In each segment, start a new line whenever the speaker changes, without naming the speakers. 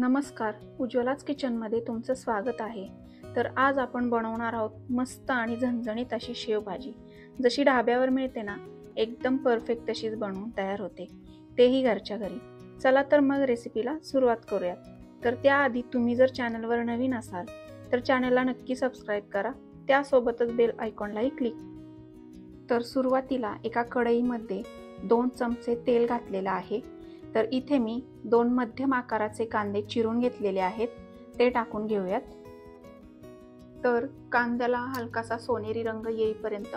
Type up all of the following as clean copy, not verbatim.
नमस्कार, उज्ज्वलाच किचनमध्ये तुमचं स्वागत आहे। तर आज आपण बनवणार आहोत मस्त आणि झणझणीत अशी शेवभाजी। जशी ढाब्यावर मिळते ना, एकदम परफेक्ट तशीच बनवून तयार होते, तेही घरच्या घरी। चला तर मग रेसिपीला सुरुवात करूयात। तर त्याआधी तुम्ही जर चॅनलवर नवीन असाल तर चॅनलला नक्की सबस्क्राइब करा, त्यासोबतच बेल आयकॉनलाही क्लिक। तर सुरुवातीला एका कढईमध्ये 2 चमचे तेल घातलेले आहे। तर इथे मी 2 मध्यम आकाराचे कांदे चिरून घेतलेले आहेत, ते टाकून घेऊयात। तर कांद्याला हलकासा सोनेरी रंग येईपर्यंत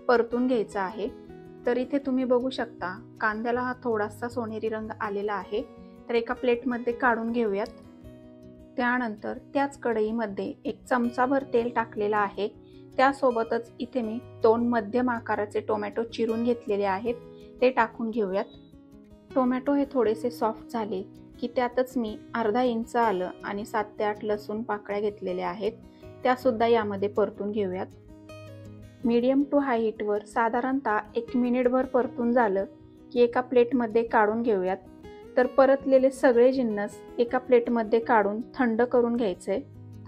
परतून घ्यायचा आहे। तर इथे तुम्ही बघू शकता कांद्याला हा थोडासा सोनेरी रंग आलेला आहे। तर एका प्लेटमध्ये काढून घेऊयात। त्यानंतर त्याच कढईमध्ये 1 चमचाभर तेल टाकलेला आहे। त्यासोबतच इथे मी 2 मध्यम आकाराचे टोमॅटो चिरून घेतलेले आहेत, ते टाकून घेऊयात। टोमॅटो हे थोडेसे सॉफ्ट झाले की त्यातच मी अर्धा इंच आलं आणि 7 ते 8 लसूण पाकळ्या घेतलेल्या आहेत, त्या सुद्धा यामध्ये परतून घेऊयात। मीडियम टू हाय हीटवर साधारणतः 1 मिनिटभर परतून झालं की एका प्लेटमध्ये काढून घेऊयात। तर परतलेले सगळे जिन्नस एका प्लेटमध्ये काढून थंड करून घ्यायचे।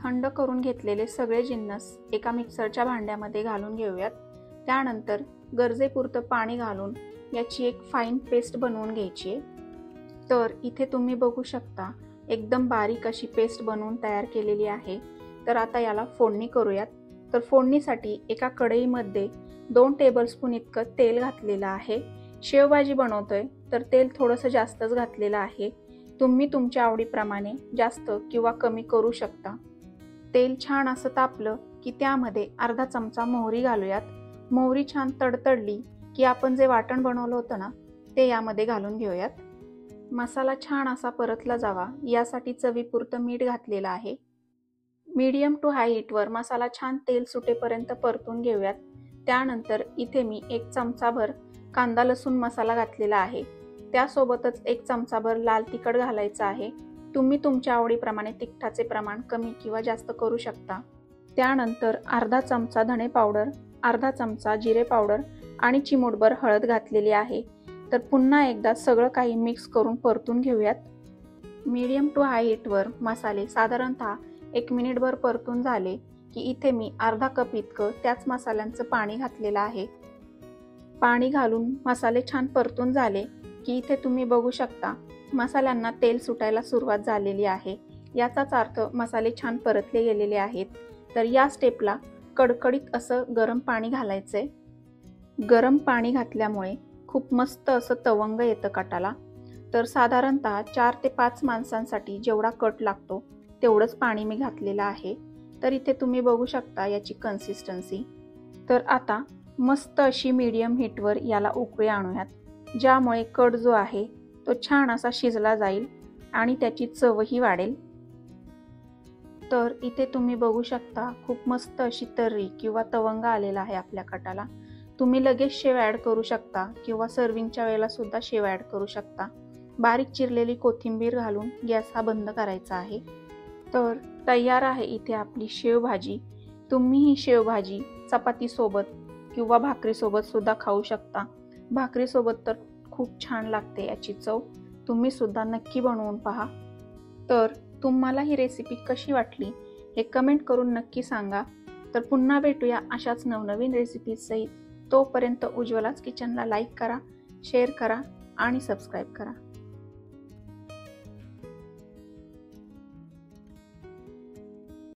थंड करून घेतलेले सगळे जिन्नस एका मिक्सरच्या भांड्यामध्ये घालून घेऊयात। त्यानंतर गरजेपुरतं पाणी घालून याची एक फाईन पेस्ट बनवून घ्यायची आहे। तर इथे तुम्ही बघू शकता एकदम बारीक अशी पेस्ट बनवून तयार केलेली आहे। तर आता याला फोडणी करूयात। तर फोडणीसाठी एका कढईमध्ये 2 टेबलस्पून इतकं तेल घातलेलं आहे। शेवभाजी बनवतोय तर तेल थोडंसं जास्तच घातलेलं आहे, तुम्ही तुमच्या आवडीप्रमाणे जास्त किंवा कमी करू शकता। तेल छान असं तापलं की त्यामध्ये अर्धा चमचा मोहरी घालूयात। मोहरी छान तडतडली की आपण जे वाटण बनवलं होतं ना, ते यामध्ये घालून घेऊयात। मसाला छान असा परतला जावा यासाठी चवीपुरतं मीठ घातलेलं आहे। मीडियम टू हाय हीटवर मसाला छान तेल सुटेपर्यंत परतून घेऊयात। त्यानंतर इथे मी 1 चमचाभर कांदा लसूण मसाला घातलेला आहे, त्यासोबतच 1 चमचाभर लाल तिखट घालायचं आहे। तुम्ही तुमच्या आवडीप्रमाणे तिखटाचे प्रमाण कमी किंवा जास्त करू शकता। त्यानंतर अर्धा चमचा धणे पावडर, अर्धा चमचा जिरे पावडर आणि चिमूटभर हळद घातलेली आहे। तर पुन्हा एकदा सगळं काही मिक्स करून परतून घेऊयात। मीडियम टू हाय हीटवर मसाले साधारणतः 1 मिनिटभर परतून झाले की इथे मी अर्धा कप इतकं त्याच मसाल्यांचं पाणी घातलेलं आहे। पाणी घालून मसाले छान परतून झाले की इथे तुम्ही बघू शकता मसाल्यांना तेल सुटायला सुरुवात झालेली आहे, याचाच अर्थ मसाले छान परतले गेलेले आहेत। तर या स्टेपला कडकडीत असं गरम पाणी घालायचंय। गरम पाणी घातल्यामुळे खूप मस्त असं तवंग येतं कटाला। तर साधारणतः 4 ते 5 माणसांसाठी जेवढा कट लागतो तेवढंच पाणी मी घातलेलं आहे। तर इथे तुम्ही बघू शकता याची कन्सिस्टन्सी। तर आता मस्त अशी मीडियम हीटवर याला उकळी आणूयात, ज्यामुळे कट जो आहे तो छान असा शिजला जाईल आणि त्याची चवही वाढेल। तर इथे तुम्ही बघू शकता खूप मस्त अशी तर्री किंवा तवंग आलेला आहे आपल्या कटाला। तुम्ही लगेच शेव ॲड करू शकता किंवा सर्विंगच्या वेळेला सुद्धा शेव ॲड करू शकता। बारीक चिरलेली कोथिंबीर घालून गॅस हा बंद करायचा आहे। तर तयार आहे इथे आपली शेवभाजी। तुम्ही ही शेवभाजी चपातीसोबत किंवा भाकरीसोबत सुद्धा खाऊ शकता। भाकरीसोबत तर खूप छान लागते याची चव, तुम्ही सुद्धा नक्की बनवून पहा। तर तुम्हाला ही रेसिपी कशी वाटली हे कमेंट करून नक्की सांगा। तर पुन्हा भेटूया अशाच नवनवीन रेसिपीज सहित। तोपर्यंत उज्ज्वलाच किचनला लाईक करा, शेअर करा आणि सबस्क्राईब करा।